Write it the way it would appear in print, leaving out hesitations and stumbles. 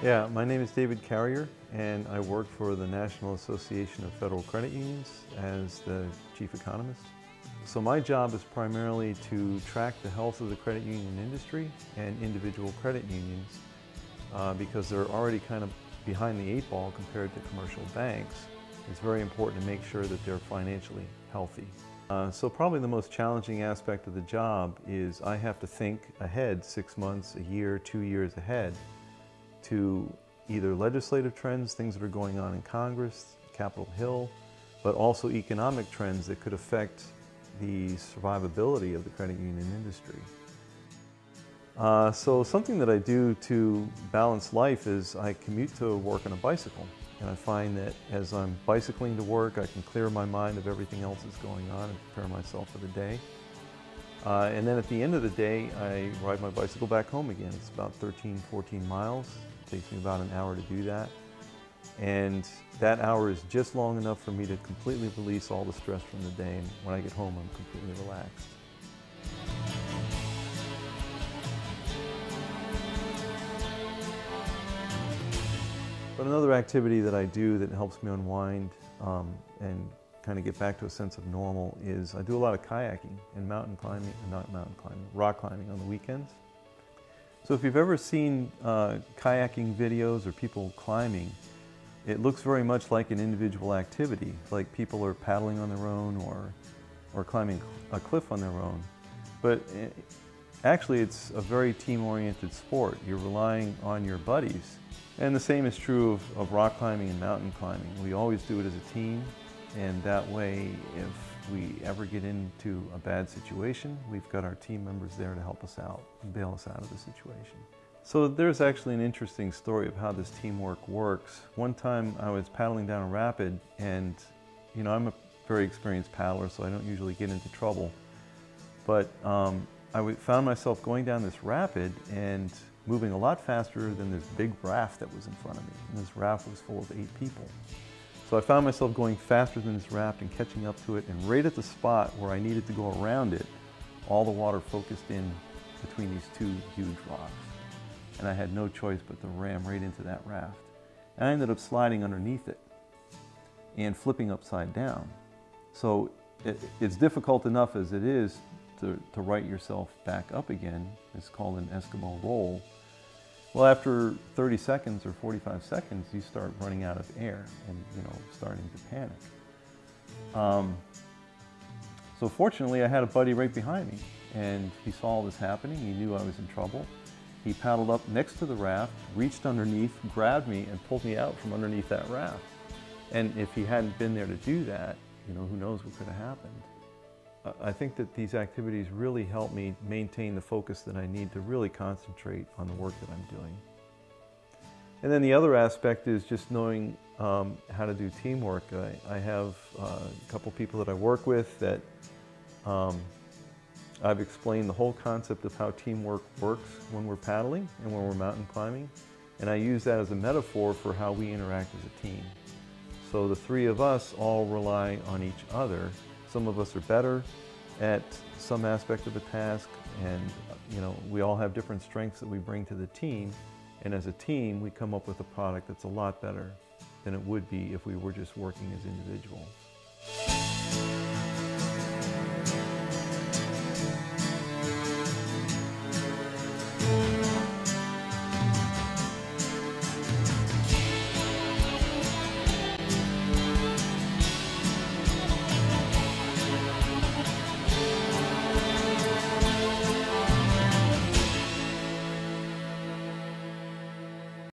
Yeah, my name is David Carrier, and I work for the National Association of Federal Credit Unions as the chief economist. So my job is primarily to track the health of the credit union industry and individual credit unions because they're already kind of behind the eight ball compared to commercial banks. It's very important to make sure that they're financially healthy. So probably the most challenging aspect of the job is I have to think ahead 6 months, a year, 2 years ahead to either legislative trends, things that are going on in Congress, Capitol Hill, but also economic trends that could affect the survivability of the credit union industry. So something that I do to balance life is I commute to work on a bicycle. And I find that as I'm bicycling to work, I can clear my mind of everything else that's going on and prepare myself for the day. And then at the end of the day, I ride my bicycle back home again. It's about 13, 14 miles. It takes me about an hour to do that. And that hour is just long enough for me to completely release all the stress from the day. And when I get home, I'm completely relaxed. But another activity that I do that helps me unwind and kind of get back to a sense of normal is I do a lot of kayaking and mountain climbing, not mountain climbing, rock climbing on the weekends. So if you've ever seen kayaking videos or people climbing, it looks very much like an individual activity, like people are paddling on their own or climbing a cliff on their own. But actually it's a very team-oriented sport. You're relying on your buddies. And the same is true of rock climbing and mountain climbing. We always do it as a team, and that way if we ever get into a bad situation, we've got our team members there to help us out and bail us out of the situation. So there's actually an interesting story of how this teamwork works. One time I was paddling down a rapid, and you know, I'm a very experienced paddler, so I don't usually get into trouble. But I found myself going down this rapid and moving a lot faster than this big raft that was in front of me. And this raft was full of 8 people. So I found myself going faster than this raft and catching up to it, and right at the spot where I needed to go around it, all the water focused in between these 2 huge rocks. And I had no choice but to ram right into that raft. And I ended up sliding underneath it and flipping upside down. So it's difficult enough as it is to right yourself back up again. It's called an Eskimo roll. Well, after 30 seconds or 45 seconds, you start running out of air and, you know, starting to panic. So fortunately, I had a buddy right behind me, and he saw all this happening. He knew I was in trouble. He paddled up next to the raft, reached underneath, grabbed me, and pulled me out from underneath that raft. And if he hadn't been there to do that, you know, who knows what could have happened. I think that these activities really help me maintain the focus that I need to really concentrate on the work that I'm doing. And then the other aspect is just knowing how to do teamwork. I have a couple people that I work with that I've explained the whole concept of how teamwork works when we're paddling and when we're mountain climbing. And I use that as a metaphor for how we interact as a team. So the 3 of us all rely on each other. Some of us are better at some aspect of a task, and you know, we all have different strengths that we bring to the team, and as a team we come up with a product that's a lot better than it would be if we were just working as individuals.